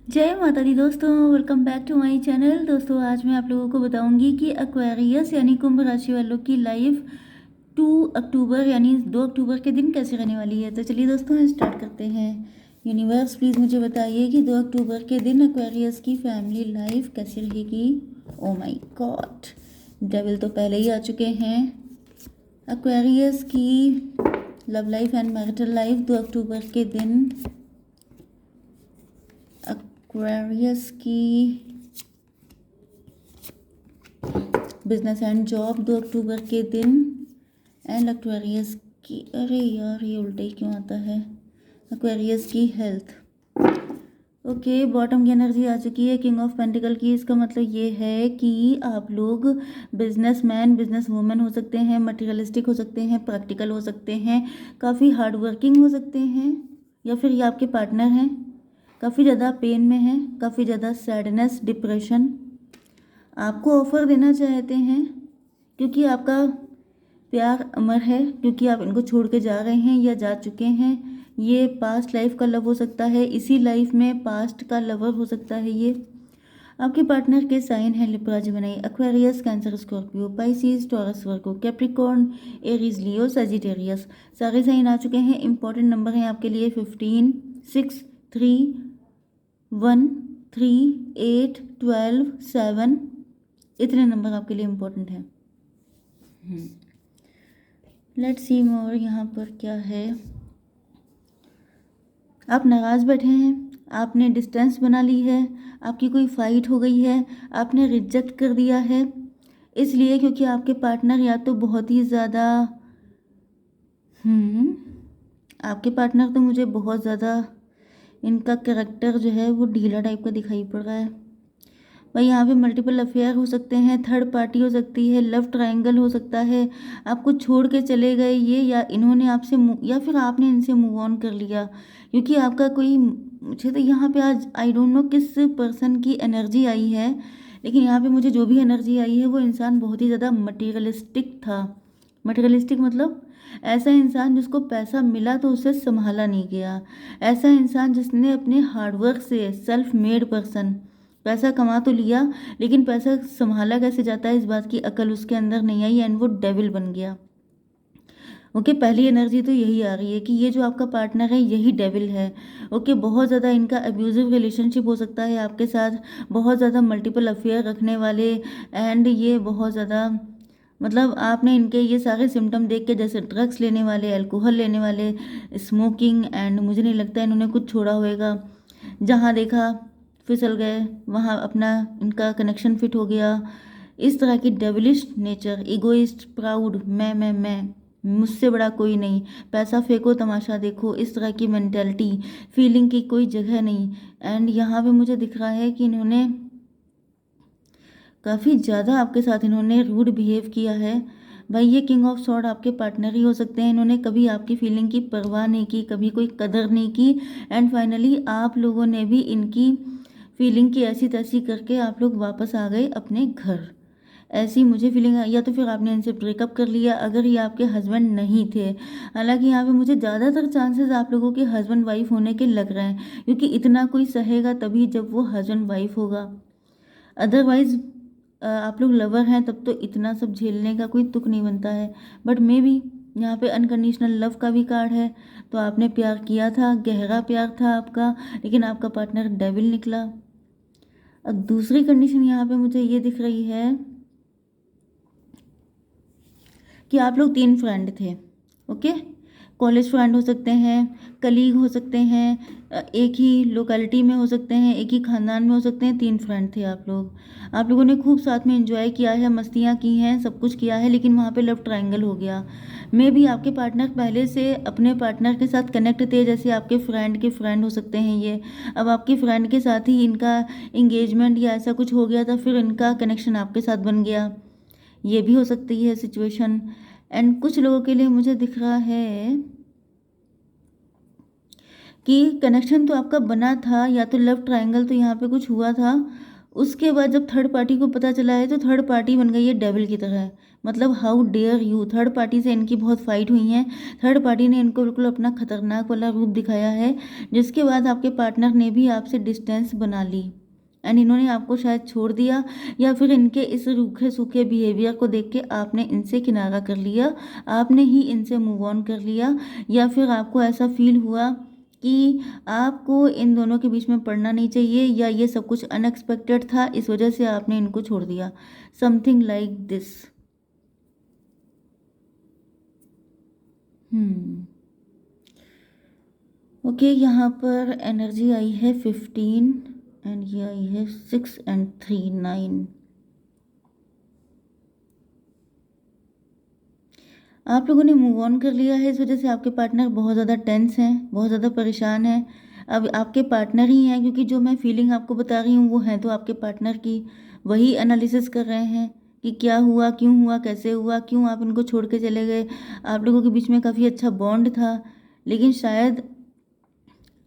जय माता दी दोस्तों, welcome back to my channel. दोस्तों आज मैं आप लोगों को बताऊंगी कि एक्वेरियस यानी कुंभ राशि वालों की लाइफ 2 अक्टूबर यानी 2 अक्टूबर के दिन कैसे रहने वाली है। तो चलिए दोस्तों स्टार्ट करते हैं। यूनिवर्स प्लीज़ मुझे बताइए कि 2 अक्टूबर के दिन एक्वेरियस की फैमिली लाइफ कैसी रहेगी। ओ माय गॉड, डेविल तो पहले ही आ चुके हैं। एक्वेरियस की love life and marital life 2 अक्टूबर के दिन। एक्वेरियस की बिजनेस एंड जॉब 2 अक्टूबर के दिन। एंड एक्वेरियस की, अरे यार ये उल्टा ही क्यों आता है। एक्वेरियस की हेल्थ। ओके, बॉटम की एनर्जी आ चुकी है, किंग ऑफ पेंटिकल की। इसका मतलब ये है कि आप लोग बिजनेसमैन बिजनेस वूमेन हो सकते हैं, मटेरियलिस्टिक हो सकते हैं, प्रैक्टिकल हो सकते हैं, काफ़ी हार्ड वर्किंग हो सकते हैं, या फिर ये आपके पार्टनर हैं, काफ़ी ज़्यादा पेन में हैं, काफ़ी ज़्यादा सैडनेस डिप्रेशन आपको ऑफर देना चाहते हैं, क्योंकि आपका प्यार अमर है, क्योंकि आप इनको छोड़ के जा रहे हैं या जा चुके हैं। ये पास्ट लाइफ का लव हो सकता है, इसी लाइफ में पास्ट का लवर हो सकता है। ये आपके पार्टनर के साइन है Libra, Gemini, Aquarius, Cancer, Scorpio, Pisces, Taurus, Virgo, Capricorn, Aries, Leo, Sagittarius. सारे साइन आ चुके हैं। इंपॉर्टेंट नंबर हैं आपके लिए 15, 6, 3, 1, 3, 8, 12, 7। इतने नंबर आपके लिए इम्पोर्टेंट हैं। लेट्स सी मोर यहाँ पर क्या है। आप नाराज़ बैठे हैं, आपने डिस्टेंस बना ली है, आपकी कोई फाइट हो गई है, आपने रिजेक्ट कर दिया है, इसलिए क्योंकि आपके पार्टनर या तो बहुत ही ज़्यादा आपके पार्टनर तो मुझे बहुत ज़्यादा इनका कैरेक्टर जो है वो ढीला टाइप का दिखाई पड़ रहा है भाई। यहाँ पे मल्टीपल अफेयर हो सकते हैं, थर्ड पार्टी हो सकती है, लव ट्रायंगल हो सकता है, आपको छोड़ के चले गए ये, या इन्होंने आपसे या फिर आपने इनसे मूव ऑन कर लिया, क्योंकि आपका कोई, मुझे तो यहाँ पे आज आई डोंट नो किस पर्सन की एनर्जी आई है, लेकिन यहाँ पे मुझे जो भी एनर्जी आई है वो इंसान बहुत ही ज़्यादा मटीरियलिस्टिक था। मटेरियलिस्टिक मतलब ऐसा इंसान जिसको पैसा मिला तो उसे संभाला नहीं गया, ऐसा इंसान जिसने अपने हार्डवर्क से, सेल्फ मेड पर्सन, पैसा कमा तो लिया लेकिन पैसा संभाला कैसे जाता है इस बात की अकल उसके अंदर नहीं आई, एंड वो डेविल बन गया। ओके, पहली एनर्जी तो यही आ रही है कि ये जो आपका पार्टनर है यही डेविल है। ओके, बहुत ज़्यादा इनका अब्यूजिव रिलेशनशिप हो सकता है आपके साथ, बहुत ज़्यादा मल्टीपल अफेयर रखने वाले, एंड ये बहुत ज़्यादा, मतलब आपने इनके ये सारे सिम्टम देख के, जैसे ड्रग्स लेने वाले, अल्कोहल लेने वाले, स्मोकिंग, एंड मुझे नहीं लगता इन्होंने कुछ छोड़ा होएगा, जहाँ देखा फिसल गए वहाँ अपना इनका कनेक्शन फिट हो गया। इस तरह की डेविलिश नेचर, इगोइस्ट, प्राउड, मैं मुझसे बड़ा कोई नहीं, पैसा फेंको तमाशा देखो, इस तरह की मेंटेलिटी, फीलिंग की कोई जगह नहीं। एंड यहाँ पे मुझे दिख रहा है कि इन्होंने काफ़ी ज़्यादा आपके साथ इन्होंने रूड बिहेव किया है भाई। ये किंग ऑफ सॉर्ड आपके पार्टनर ही हो सकते हैं। इन्होंने कभी आपकी फीलिंग की परवाह नहीं की, कभी कोई कदर नहीं की, एंड फाइनली आप लोगों ने भी इनकी फीलिंग की ऐसी तैसी करके आप लोग वापस आ गए अपने घर। ऐसी मुझे फीलिंग आई, या तो फिर आपने इनसे ब्रेकअप कर लिया अगर ये आपके हस्बैंड नहीं थे। हालांकि यहाँ पे मुझे ज़्यादातर चांसेस आप लोगों के हस्बैंड वाइफ होने के लग रहे हैं, क्योंकि इतना कोई सहेगा तभी जब वो हस्बैंड वाइफ होगा। अदरवाइज आप लोग लवर हैं तब तो इतना सब झेलने का कोई तुक नहीं बनता है। बट मे बी यहाँ पे अनकंडीशनल लव का भी कार्ड है, तो आपने प्यार किया था, गहरा प्यार था आपका, लेकिन आपका पार्टनर डेविल निकला। अब दूसरी कंडीशन यहाँ पे मुझे ये दिख रही है कि आप लोग 3 फ्रेंड थे। ओके, कॉलेज फ्रेंड हो सकते हैं, कलीग हो सकते हैं, एक ही लोकेलिटी में हो सकते हैं, एक ही ख़ानदान में हो सकते हैं। 3 फ्रेंड थे आप लोग, आप लोगों ने खूब साथ में एंजॉय किया है, मस्तियाँ की हैं, सब कुछ किया है, लेकिन वहाँ पे लव ट्रायंगल हो गया। मे भी आपके पार्टनर पहले से अपने पार्टनर के साथ कनेक्ट थे, जैसे आपके फ्रेंड के फ्रेंड हो सकते हैं ये। अब आपके फ्रेंड के साथ ही इनका इंगेजमेंट या ऐसा कुछ हो गया था, फिर इनका कनेक्शन आपके साथ बन गया। ये भी हो सकती है सिचुएशन। एंड कुछ लोगों के लिए मुझे दिख रहा है कि कनेक्शन तो आपका बना था, या तो लव ट्रायंगल तो यहाँ पे कुछ हुआ था। उसके बाद जब थर्ड पार्टी को पता चला है तो थर्ड पार्टी बन गई है डेविल की तरह। मतलब how dare you, third party से इनकी बहुत फाइट हुई है। थर्ड पार्टी ने इनको बिल्कुल अपना खतरनाक वाला रूप दिखाया है, जिसके बाद आपके पार्टनर ने भी आपसे डिस्टेंस बना ली एंड इन्होंने आपको शायद छोड़ दिया, या फिर इनके इस रूखे सूखे बिहेवियर को देख के आपने इनसे किनारा कर लिया, आपने ही इनसे मूव ऑन कर लिया, या फिर आपको ऐसा फील हुआ कि आपको इन दोनों के बीच में पड़ना नहीं चाहिए, या ये सब कुछ अनएक्सपेक्टेड था, इस वजह से आपने इनको छोड़ दिया। Something like this. ओके, यहाँ पर एनर्जी आई है 15 एंड ये आई है 6 एंड 3 9। आप लोगों ने मूव ऑन कर लिया है, इस वजह से आपके पार्टनर बहुत ज़्यादा टेंस हैं, बहुत ज़्यादा परेशान हैं। अब आपके पार्टनर ही हैं, क्योंकि जो मैं फीलिंग आपको बता रही हूँ वो है तो आपके पार्टनर की। वही एनालिसिस कर रहे हैं कि क्या हुआ, क्यों हुआ, कैसे हुआ, क्यों आप इनको छोड़ के चले गए। आप लोगों के बीच में काफ़ी अच्छा बॉन्ड था, लेकिन शायद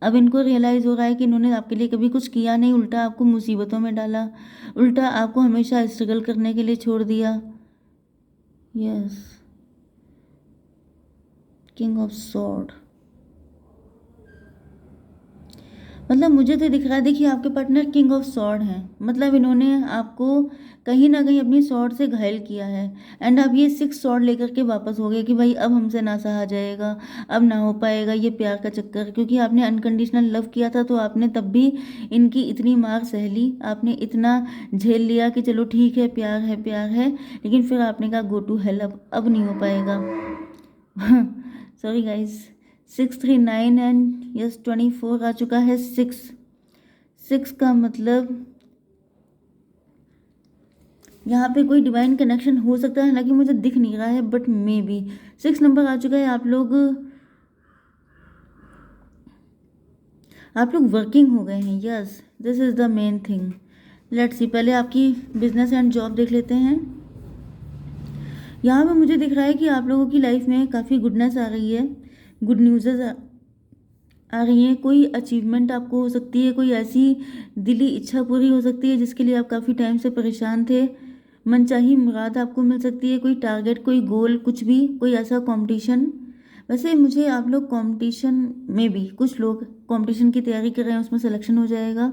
अब इनको रियलाइज़ हो रहा है कि इन्होंने आपके लिए कभी कुछ किया नहीं, उल्टा आपको मुसीबतों में डाला, उल्टा आपको हमेशा स्ट्रगल करने के लिए छोड़ दिया। Yes, king of sword. मतलब मुझे तो दिख रहा है, देखिए आपके पार्टनर किंग ऑफ सॉर्ड हैं, मतलब इन्होंने आपको कहीं ना कहीं अपनी सॉर्ड से घायल किया है। एंड अब ये 6 सॉर्ड लेकर के वापस हो गए कि भाई अब हमसे ना सहा जाएगा, अब ना हो पाएगा ये प्यार का चक्कर, क्योंकि आपने अनकंडीशनल लव किया था तो आपने तब भी इनकी इतनी मार सह ली, आपने इतना झेल लिया कि चलो ठीक है प्यार है प्यार है, लेकिन फिर आपने कहा गो टू हेल, अब नहीं हो पाएगा। सॉरी गाइज, 6 3 9 एंड यस 24 आ चुका है। 6 का मतलब यहाँ पे कोई डिवाइन कनेक्शन हो सकता है, हालांकि मुझे दिख नहीं रहा है, बट मे बी 6 नंबर आ चुका है। आप लोग वर्किंग हो गए हैं। Yes, this is the main thing. Let's see, पहले आपकी बिजनेस एंड जॉब देख लेते हैं। यहाँ पे मुझे दिख रहा है कि आप लोगों की लाइफ में काफ़ी गुडनेस आ रही है, गुड न्यूज़ आ रही हैं। कोई अचीवमेंट आपको हो सकती है, कोई ऐसी दिली इच्छा पूरी हो सकती है जिसके लिए आप काफ़ी टाइम से परेशान थे। मनचाही मुराद आपको मिल सकती है, कोई टारगेट, कोई गोल, कुछ भी, कोई ऐसा कंपटीशन। वैसे मुझे आप लोग कंपटीशन में भी, कुछ लोग कंपटीशन की तैयारी कर रहे हैं, उसमें सिलेक्शन हो जाएगा।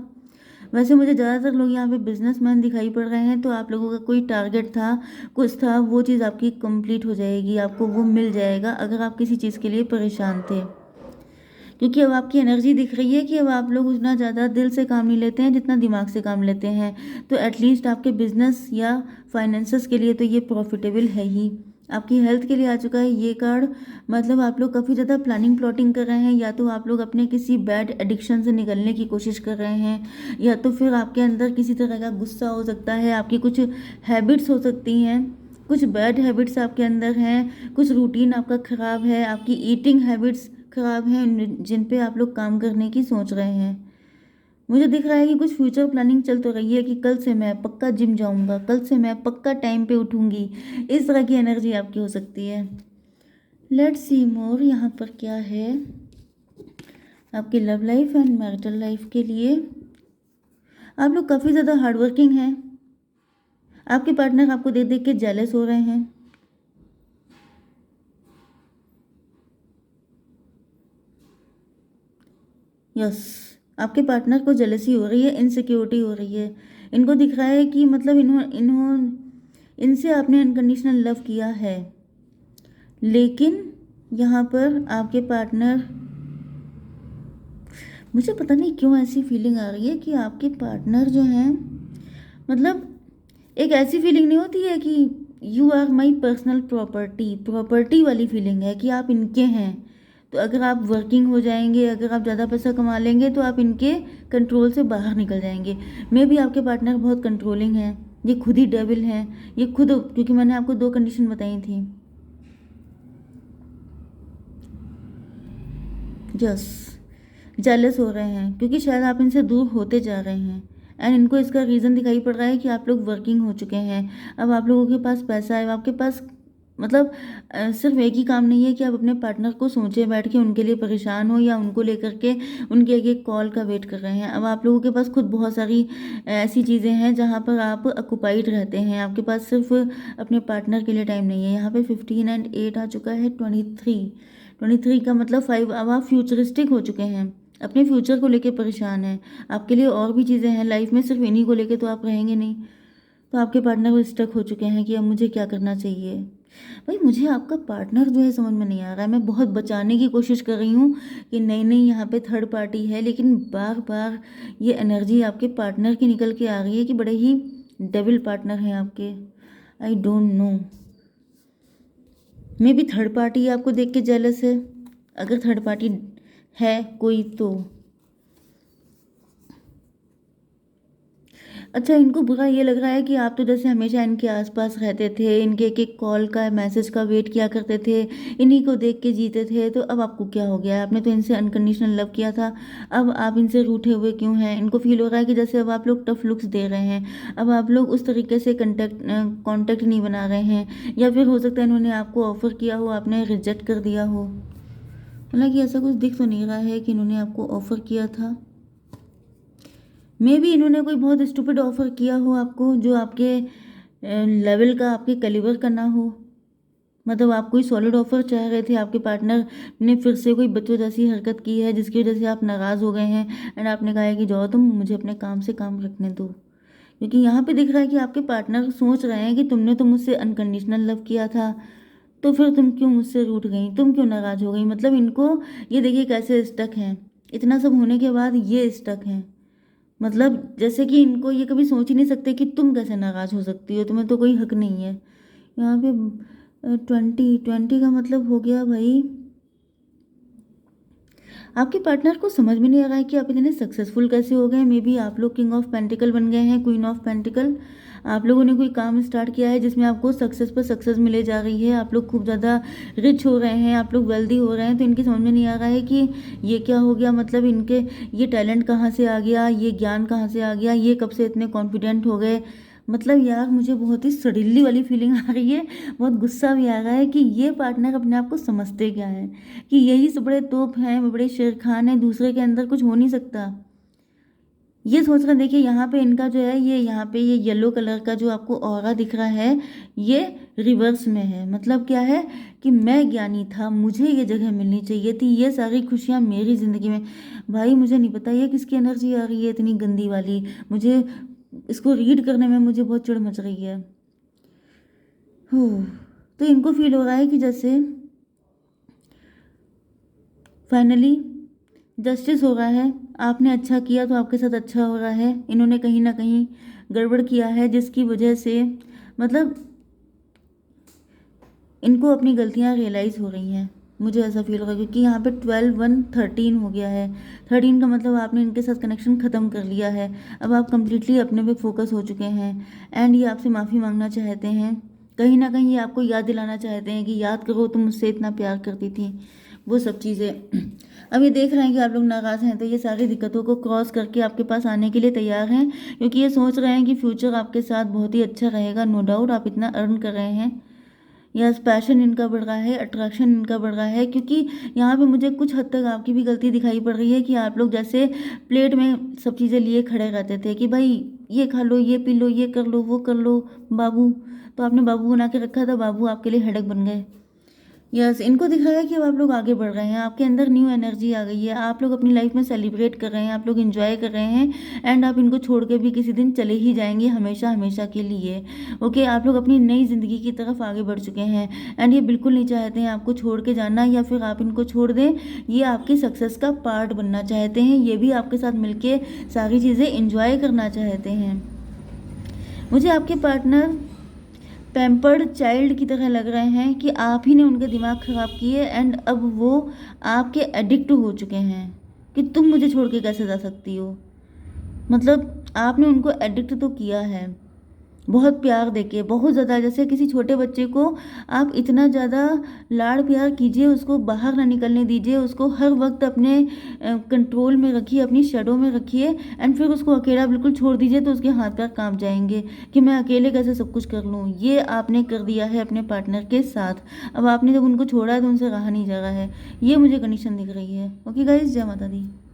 वैसे मुझे ज़्यादातर लोग यहाँ पे बिजनेसमैन दिखाई पड़ रहे हैं, तो आप लोगों का कोई टारगेट था, कुछ था, वो चीज़ आपकी कंप्लीट हो जाएगी, आपको वो मिल जाएगा अगर आप किसी चीज़ के लिए परेशान थे। क्योंकि अब आपकी एनर्जी दिख रही है कि अब आप लोग उतना ज़्यादा दिल से काम नहीं लेते हैं जितना दिमाग से काम लेते हैं, तो एटलीस्ट आपके बिजनेस या फाइनेंसेस के लिए तो ये प्रॉफिटेबल है ही। आपकी हेल्थ के लिए आ चुका है ये कार्ड, मतलब आप लोग काफ़ी ज़्यादा प्लानिंग प्लॉटिंग कर रहे हैं, या तो आप लोग अपने किसी बैड एडिक्शन से निकलने की कोशिश कर रहे हैं, या तो फिर आपके अंदर किसी तरह का गुस्सा हो सकता है, आपकी कुछ हैबिट्स हो सकती हैं, कुछ बैड हैबिट्स आपके अंदर हैं, कुछ रूटीन आपका ख़राब है, आपकी ईटिंग हैबिट्स ख़राब हैं जिन पे आप लोग काम करने की सोच रहे हैं। मुझे दिख रहा है कि कुछ फ्यूचर प्लानिंग चल तो रही है कि कल से मैं पक्का जिम जाऊंगा, कल से मैं पक्का टाइम पे उठूंगी, इस तरह की एनर्जी आपकी हो सकती है। लेट्स सी मोर, यहाँ पर क्या है आपकी love life and marital life के लिए। आप लोग काफ़ी ज़्यादा हार्डवर्किंग हैं, आपके पार्टनर आपको देख देख के जेलस हो रहे हैं। यस, आपके पार्टनर को जेलसी हो रही है, इनसिक्योरिटी हो रही है। इनको दिख रहा है कि मतलब इनसे आपने अनकंडीशनल लव किया है, लेकिन यहाँ पर आपके पार्टनर, मुझे पता नहीं क्यों ऐसी फीलिंग आ रही है कि आपके पार्टनर जो हैं, मतलब एक ऐसी फीलिंग नहीं होती है कि you are my personal property, property वाली फीलिंग है कि आप इनके हैं। तो अगर आप वर्किंग हो जाएंगे, अगर आप ज़्यादा पैसा कमा लेंगे तो आप इनके कंट्रोल से बाहर निकल जाएंगे। मे भी आपके पार्टनर बहुत कंट्रोलिंग हैं, ये खुद ही डेविल हैं, ये खुद, क्योंकि मैंने आपको 2 कंडीशन बताई थी। यस, जेलस हो रहे हैं क्योंकि शायद आप इनसे दूर होते जा रहे हैं, एंड इनको इसका रीज़न दिखाई पड़ रहा है कि आप लोग वर्किंग हो चुके हैं, अब आप लोगों के पास पैसा है, आपके पास मतलब सिर्फ एक ही काम नहीं है कि आप अपने पार्टनर को सोचे बैठ के उनके लिए परेशान हो या उनको लेकर के उनके एक एक कॉल का वेट कर रहे हैं। अब आप लोगों के पास खुद बहुत सारी ऐसी चीज़ें हैं जहाँ पर आप ऑक्युपाइड रहते हैं, आपके पास सिर्फ अपने पार्टनर के लिए टाइम नहीं है। यहाँ पे 15 एंड 8 आ चुका है, 23 का मतलब 5। अब आप फ्यूचरिस्टिक हो चुके हैं, अपने फ्यूचर को लेके परेशान हैं। आपके लिए और भी चीज़ें हैं लाइफ में, सिर्फ इन्हीं को लेके तो आप रहेंगे नहीं। तो आपके पार्टनर वो स्टक हो चुके हैं कि अब मुझे क्या करना चाहिए। भाई मुझे आपका पार्टनर जो है समझ में नहीं आ रहा है। मैं बहुत बचाने की कोशिश कर रही हूँ कि नहीं नहीं यहाँ पे थर्ड पार्टी है, लेकिन बार बार ये एनर्जी आपके पार्टनर की निकल के आ रही है कि बड़े ही डेविल पार्टनर हैं आपके। I don't know, may be third party आपको देख के जेलस है। अगर थर्ड पार्टी है कोई तो अच्छा, इनको बुरा ये लग रहा है कि आप तो जैसे हमेशा इनके आसपास रहते थे, इनके एक एक कॉल का मैसेज का वेट किया करते थे, इन्हीं को देख के जीते थे, तो अब आपको क्या हो गया है? आपने तो इनसे अनकंडीशनल लव किया था, अब आप इनसे रूठे हुए क्यों हैं? इनको फील हो रहा है कि जैसे अब आप लोग टफ लुक्स दे रहे हैं, अब आप लोग उस तरीके से कॉन्टेक्ट नहीं बना रहे हैं, या फिर हो सकता है इन्होंने आपको ऑफर किया हो, आपने रिजेक्ट कर दिया हो। हालांकि ऐसा कुछ दिख तो नहीं रहा है कि इन्होंने आपको ऑफर किया था। मे भी इन्होंने कोई बहुत स्टूपिड ऑफर किया हो आपको, जो आपके लेवल का, आपके कैलिबर का ना हो। मतलब आप कोई सॉलिड ऑफर चाह रहे थे, आपके पार्टनर ने फिर से कोई बच्चों जैसी हरकत की है जिसकी वजह से आप नाराज़ हो गए हैं, एंड आपने कहा है कि जाओ तुम, मुझे अपने काम से काम रखने दो। क्योंकि यहाँ पे दिख रहा है कि आपके पार्टनर सोच रहे हैं कि तुमने तो मुझसे अनकंडीशनल लव किया था, तो फिर तुम क्यों मुझसे रूठ गई, तुम क्यों नाराज़ हो गई। मतलब इनको ये देखिए कैसे स्टक हैं, इतना सब होने के बाद ये स्टक हैं। मतलब जैसे कि इनको ये कभी सोच ही नहीं सकते कि तुम कैसे नाराज़ हो सकती हो, तुम्हें तो कोई हक नहीं है। यहाँ पे 20 का मतलब हो गया भाई, आपके पार्टनर को समझ में नहीं आ रहा है कि आप इतने सक्सेसफुल कैसे हो गए। मे बी आप लोग किंग ऑफ पेंटिकल बन गए हैं, क्वीन ऑफ पेंटिकल। आप लोगों ने कोई काम स्टार्ट किया है जिसमें आपको सक्सेस पर सक्सेस मिले जा रही है, आप लोग खूब ज़्यादा रिच हो रहे हैं, आप लोग वेल्दी हो रहे हैं। तो इनकी समझ में नहीं आ रहा है कि ये क्या हो गया, मतलब इनके ये टैलेंट कहाँ से आ गया, ये ज्ञान कहाँ से आ गया, ये कब से इतने कॉन्फिडेंट हो गए। मतलब यार मुझे बहुत ही सडिल्ली वाली फीलिंग आ रही है, बहुत गुस्सा भी आ रहा है कि ये पार्टनर अपने आप को समझते क्या है, कि यही सब बड़े तोप हैं, बड़े शेर खान हैं, दूसरे के अंदर कुछ हो नहीं सकता। ये सोच कर देखिए, यहाँ पे इनका जो है, ये यहाँ पे ये येलो कलर का जो आपको ऑरा दिख रहा है, ये रिवर्स में है। मतलब क्या है कि मैं ज्ञानी था, मुझे ये जगह मिलनी चाहिए थी, ये सारी खुशियाँ मेरी ज़िंदगी में। भाई मुझे नहीं पता ये किसकी एनर्जी आ रही है इतनी गंदी वाली, मुझे इसको रीड करने में मुझे बहुत चिढ़ मच रही है। हो, तो इनको फील हो रहा है कि जैसे फाइनली जस्टिस हो रहा है, आपने अच्छा किया तो आपके साथ अच्छा हो रहा है, इन्होंने कहीं ना कहीं गड़बड़ किया है जिसकी वजह से मतलब इनको अपनी गलतियां रियलाइज़ हो रही हैं। मुझे ऐसा फील होगा क्योंकि यहाँ पे 12 1 13 हो गया है। 13 का मतलब आपने इनके साथ कनेक्शन ख़त्म कर लिया है, अब आप कम्प्लीटली अपने पे फोकस हो चुके हैं, एंड ये आपसे माफ़ी मांगना चाहते हैं। कहीं ना कहीं ये आपको याद दिलाना चाहते हैं कि याद करो तुम मुझसे इतना प्यार करती थी, वो सब चीज़ें। अब ये देख रहे हैं कि आप लोग नाराज़ हैं, तो ये सारी दिक्कतों को क्रॉस करके आपके पास आने के लिए तैयार हैं, क्योंकि ये सोच रहे हैं कि फ्यूचर आपके साथ बहुत ही अच्छा रहेगा। नो डाउट आप इतना अर्न कर रहे हैं, यस पैशन इनका बढ़ रहा है, अट्रैक्शन इनका बढ़ रहा है। क्योंकि यहाँ पे मुझे कुछ हद तक आपकी भी गलती दिखाई पड़ रही है कि आप लोग जैसे प्लेट में सब चीज़ें लिए खड़े रहते थे कि भाई ये खा लो, ये पी लो, ये कर लो, वो कर लो बाबू। तो आपने बाबू बना के रखा था, बाबू आपके लिए हेडक बन गए। यस इनको दिख रहा है कि अब आप लोग आगे बढ़ रहे हैं, आपके अंदर न्यू एनर्जी आ गई है, आप लोग अपनी लाइफ में सेलिब्रेट कर रहे हैं, आप लोग इंजॉय कर रहे हैं, एंड आप इनको छोड़ के भी किसी दिन चले ही जाएंगे हमेशा हमेशा के लिए। ओके आप लोग अपनी नई ज़िंदगी की तरफ आगे बढ़ चुके हैं, एंड ये बिल्कुल नहीं चाहते हैं आपको छोड़ के जाना या फिर आप इनको छोड़ दें। ये आपकी सक्सेस का पार्ट बनना चाहते हैं, ये भी आपके साथ मिलके सारी चीज़ें इंजॉय करना चाहते हैं। मुझे आपके पार्टनर पैम्पर्ड चाइल्ड की तरह लग रहे हैं कि आप ही ने उनके दिमाग ख़राब किए, एंड अब वो आपके एडिक्ट हो चुके हैं कि तुम मुझे छोड़ के कैसे जा सकती हो। मतलब आपने उनको एडिक्ट तो किया है, बहुत प्यार देके, बहुत ज़्यादा, जैसे किसी छोटे बच्चे को आप इतना ज़्यादा लाड़ प्यार कीजिए, उसको बाहर ना निकलने दीजिए, उसको हर वक्त अपने कंट्रोल में रखिए, अपनी शैडो में रखिए, एंड फिर उसको अकेला बिल्कुल छोड़ दीजिए तो उसके हाथ पैर कांप जाएंगे कि मैं अकेले कैसे सब कुछ कर लूँ। ये आपने कर दिया है अपने पार्टनर के साथ। अब आपने जब उनको छोड़ा है तो उनसे रहा नहीं जा रहा है, ये मुझे कंडीशन दिख रही है। ओके गाइज, जय माता दी।